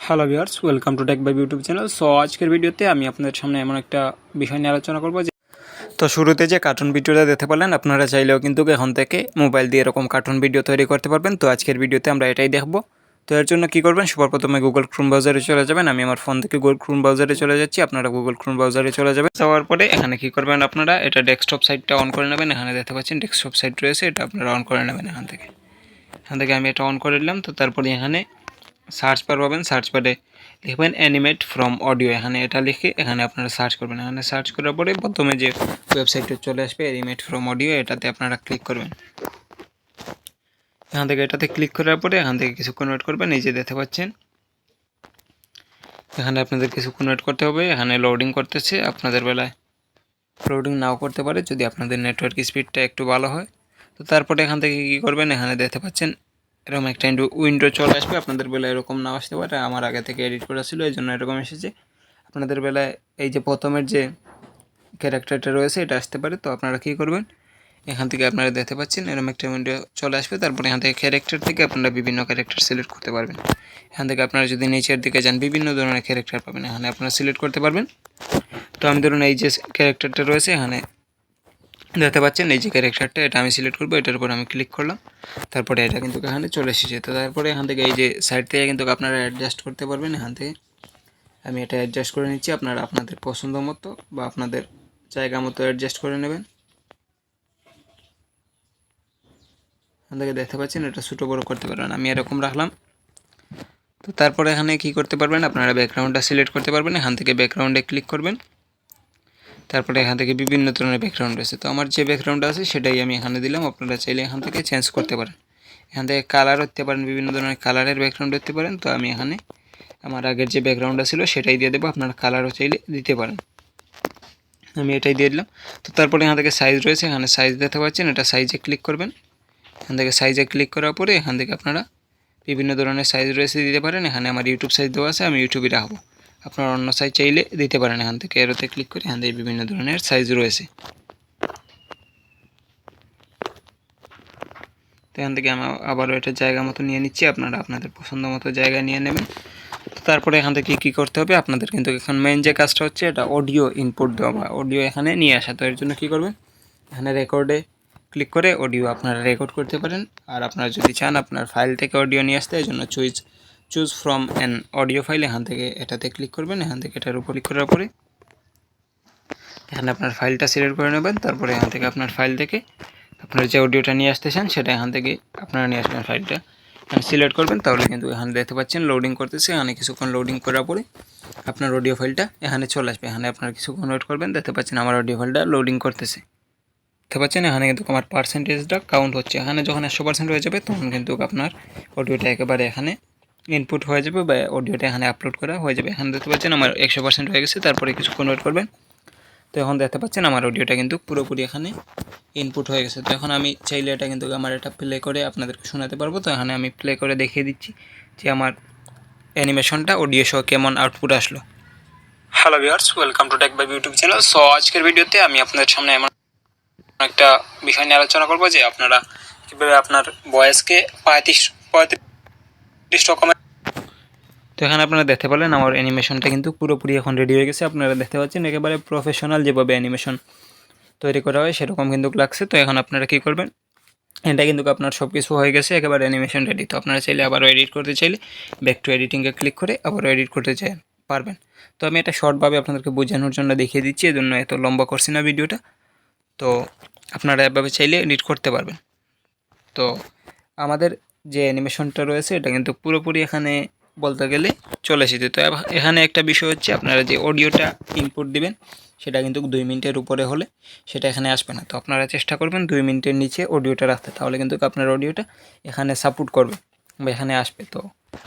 Hello viewers, welcome to tech by YouTube channel. So আজকের ভিডিওতে আমি আপনাদের সামনে এমন একটা বিষয় নিয়ে আলোচনা করব যে তো শুরুতে যে কার্টুন ভিডিওটা দেখতে পারলেন, আপনারা চাইলেও কিন্তু এখন থেকে মোবাইল দিয়ে এরকম কার্টুন ভিডিও তৈরি করতে পারবেন। তো আজকের ভিডিওতে আমরা এটাই দেখব। তো এর জন্য কী করবেন, সবার প্রথমে গুগল ক্রোম ব্রাউজারে চলে যাবেন। আমি আমার ফোন থেকে গুগল ক্রোম ব্রাউজারে চলে যাচ্ছি, আপনারা গুগল ক্রোম ব্রাউজারে চলে যাবেন। যাওয়ার পরে এখানে কী করবেন, আপনারা এটা ডেস্কটপ সাইটটা অন করে নেবেন। এখানে দেখতে পাচ্ছেন ডেস্কটপ সাইট রয়েছে, এটা আপনারা অন করে নেবেন। এখান থেকে আমি এটা অন করে নিলাম। তো তারপরে এখানে সার্চ বার পাবেন, সার্চ বারে লিখবেন অ্যানিমেট ফ্রম অডিও। এখানে এটা লিখে এখানে আপনারা সার্চ করবেন। এখানে সার্চ করার পরে প্রথমে যে ওয়েবসাইটটা চলে আসবে অ্যানিমেট ফ্রম অডিও, এটাতে আপনারা ক্লিক করবেন। এখান থেকে এটাতে ক্লিক করার পরে এখান থেকে কিছুক্ষণ ওয়েট করবেন। এই যে দেখতে পাচ্ছেন এখানে আপনাদের কিছুক্ষণ ওয়েট করতে হবে। এখানে লোডিং করতেছে, আপনাদের বেলায় লোডিং নাও করতে পারে যদি আপনাদের নেটওয়ার্ক স্পিডটা একটু ভালো হয়। তো তারপরে এখান থেকে কী করবেন, এখানে দেখতে পাচ্ছেন এরকম একটা উইন্ডো চলে আসবে। আপনাদের বেলায় এরকম নাও আসতে পারে, আমার আগে থেকে এডিট করা ছিল এই জন্য এরকম এসেছে। আপনাদের বেলায় এই যে প্রথমের যে ক্যারেক্টারটা রয়েছে এটা আসতে পারে। তো আপনারা কী করবেন, এখান থেকে আপনারা দেখতে পাচ্ছেন এরকম একটা উইন্ডো চলে আসবে। তারপরে এখান থেকে ক্যারেক্টার থেকে আপনারা বিভিন্ন ক্যারেক্টার সিলেক্ট করতে পারবেন। এখান থেকে আপনারা যদি নিচের দিকে যান বিভিন্ন ধরনের ক্যারেক্টার পাবেন, এখানে আপনারা সিলেক্ট করতে পারবেন। তো আমি ধরুন এই যে ক্যারেক্টারটা রয়েছে এখানে দেখতে পাচ্ছেন, এই যে ক্যারেক্টারটা এটা আমি সিলেক্ট করবো, এটার উপর আমি ক্লিক করলাম। তারপরে এটা কিন্তু এখানে চলে এসেছে। তো তারপরে এখান থেকে এই যে সাইড থেকে কিন্তু আপনারা অ্যাডজাস্ট করতে পারবেন। এখান থেকে আমি এটা অ্যাডজাস্ট করে নিচ্ছি, আপনারা আপনাদের পছন্দ মতো বা আপনাদের জায়গা মতো অ্যাডজাস্ট করে নেবেন। এখান থেকে দেখতে পাচ্ছেন এটা ছোটো বড়ো করতে পারবেন, আমি এরকম রাখলাম। তো তারপরে এখানে কি করতে পারবেন, আপনারা ব্যাকগ্রাউন্ডটা সিলেক্ট করতে পারবেন। এখান থেকে ব্যাকগ্রাউন্ডে ক্লিক করবেন। তারপরে এখান থেকে বিভিন্ন ধরনের ব্যাকগ্রাউন্ড রয়েছে, তো আমার যে ব্যাকগ্রাউন্ড আছে সেটাই আমি এখানে দিলাম। আপনারা চাইলে এখান থেকে চেঞ্জ করতে পারেন। এখান থেকে কালার হতে পারেন, বিভিন্ন ধরনের কালারের ব্যাকগ্রাউন্ড হতে পারেন। তো আমি এখানে আমার আগের যে ব্যাকগ্রাউন্ডটা ছিল সেটাই দিয়ে দেবো, আপনারা কালারও চাইলে দিতে পারেন। আমি এটাই দিয়ে দিলাম। তো তারপরে এখান থেকে সাইজ রয়েছে, এখানে সাইজ দেখতে পাচ্ছেন, এটা সাইজে ক্লিক করবেন। এখান থেকে সাইজে ক্লিক করার পরে এখান থেকে আপনারা বিভিন্ন ধরনের সাইজ রয়েছে দিতে পারেন। এখানে আমার ইউটিউব সাইজ দেওয়া আছে, আমি ইউটিউবে রাখবো। আপনারা অন্য সাইজ চাইলে দিতে পারেন। এখান থেকে এরোতে ক্লিক করে এখান থেকে বিভিন্ন ধরনের সাইজ রয়েছে। তো এখান থেকে আমি আবারও এটা জায়গা মতো নিয়ে নিচ্ছি, আপনারা আপনাদের পছন্দ মতো জায়গায় নিয়ে নেবেন। তো তারপরে এখান থেকে কী করতে হবে, আপনাদের কিন্তু এখন মেইন যে কাজটা হচ্ছে এটা অডিও ইনপুট দেওয়া বা অডিও এখানে নিয়ে আসা। তো এর জন্য কী করবেন, এখানে রেকর্ডে ক্লিক করে অডিও আপনারা রেকর্ড করতে পারেন। আর আপনারা যদি চান আপনার ফাইল থেকে অডিও নিয়ে আসতে, এই জন্য choose from an audio file, এখান থেকে এটাতে ক্লিক করবেন। এখান থেকে এটার উপর ক্লিক করার পরে এখানে আপনার ফাইলটা সিলেক্ট করে নেবেন। তারপরে এখান থেকে আপনার ফাইল থেকে আপনারা যে অডিওটা নিয়ে আসতে চান সেটা এখান থেকে আপনারা নিয়ে আসবেন। ফাইলটা এখানে সিলেক্ট করবেন, তাহলে কিন্তু এখানে দেখতে পাচ্ছেন লোডিং করতেছে। এখানে কিছুক্ষণ লোডিং করার পরে আপনার অডিও ফাইলটা এখানে চলে আসবে। এখানে আপনারা কিছুক্ষণ ওয়েট করবেন, দেখতে পাচ্ছেন আমার অডিও ফাইলটা লোডিং করতেছে। দেখতে পাচ্ছেন এখানে কিন্তু আমার পার্সেন্টেজটা কাউন্ট হচ্ছে। এখানে যখন 100% হয়ে যাবে তখন কিন্তু আপনার অডিওটা একেবারে এখানে ইনপুট হয়ে যাবে বা অডিওটা এখানে আপলোড করা হয়ে যাবে। এখানে দেখতে পাচ্ছেন আমার 100% হয়ে গেছে। তারপরে কিছুক্ষণ ওয়েট করবেন। তো এখন দেখতে পাচ্ছেন আমার অডিওটা কিন্তু পুরোপুরি এখানে ইনপুট হয়ে গেছে। তো এখন আমি চাইলে এটা কিন্তু আমার এটা প্লে করে আপনাদেরকে শোনাতে পারবো। তো এখানে আমি প্লে করে দেখিয়ে দিচ্ছি যে আমার অ্যানিমেশনটা অডিও সহ কেমন আউটপুট আসলো। Hello viewers, welcome to tech by YouTube channel. So আজকের ভিডিওতে আমি আপনাদের সামনে এমন একটা বিষয় নিয়ে আলোচনা করবো যে আপনারা কীভাবে আপনার ভয়েসকে 35 রকমের। তো এখানে আপনারা দেখতে পেলেন আমার অ্যানিমেশনটা কিন্তু পুরোপুরি এখন রেডি হয়ে গেছে। আপনারা দেখতে পাচ্ছেন একেবারে প্রফেশনাল যেভাবে অ্যানিমেশন তৈরি করা হয় সেরকম কিন্তু লাগছে। তো এখন আপনারা কী করবেন, এটা কিন্তু আপনার সব কিছু হয়ে গেছে, একেবারে অ্যানিমেশন রেডি। তো আপনারা চাইলে আবারও এডিট করতে চাইলে ব্যাক টু এডিটিংয়ে ক্লিক করে আবারও এডিট করতে পারবেন। তো আমি এটা শর্টভাবে আপনাদেরকে বোঝানোর জন্য দেখিয়ে দিচ্ছি, এজন্য এত লম্বা করছি না ভিডিওটা। তো আপনারা এভাবে চাইলে এডিট করতে পারবেন। তো আমাদের যে অ্যানিমেশনটা রয়েছে এটা কিন্তু পুরোপুরি এখানে বলতে গেলে চলে এসেছে। তো এখানে একটা বিষয় হচ্ছে, আপনারা যে অডিওটা ইনপুট দিবেন সেটা কিন্তু 2 মিনিটের উপরে হলে সেটা এখানে আসবে না। তো আপনারা চেষ্টা করবেন 2 মিনিটের নিচে অডিওটা রাখতে, তাহলে কিন্তু আপনার অডিওটা এখানে সাপোর্ট করবে বা এখানে আসবে। তো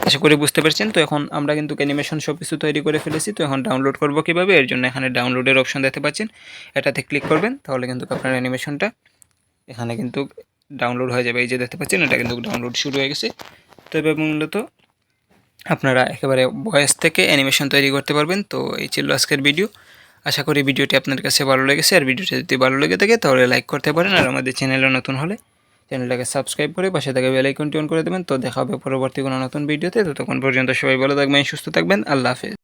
আশা করি বুঝতে পারছেন। তো এখন আমরা কিন্তু অ্যানিমেশন সব কিছু তৈরি করে ফেলেছি। তো এখন ডাউনলোড করব কীভাবে, এর জন্য এখানে ডাউনলোডের অপশন দেখতে পাচ্ছেন, এটাতে ক্লিক করবেন। তাহলে কিন্তু আপনার অ্যানিমেশনটা এখানে কিন্তু ডাউনলোড হয়ে যাবে। এই যে দেখতে পাচ্ছেন এটা কিন্তু ডাউনলোড শুরু হয়ে গেছে। তো এভাবে মূলত আপনারা একেবারে ভয়েস থেকে অ্যানিমেশন তৈরি করতে পারবেন। তো এই ছিল আজকের ভিডিও। আশা করি ভিডিওটি আপনার কাছে ভালো লেগেছে। আর ভিডিওটি যদি ভালো লেগে থাকে তাহলে লাইক করতে পারেন। আর আমাদের চ্যানেলে নতুন হলে চ্যানেলটাকে সাবস্ক্রাইব করে পাশে থাকা বেল আইকনটি অন করে দেবেন। তো দেখা হবে পরবর্তী কোনো নতুন ভিডিওতে। ততক্ষণ পর্যন্ত সবাই ভালো থাকবেন, সুস্থ থাকবেন। আল্লাহ হাফেজ।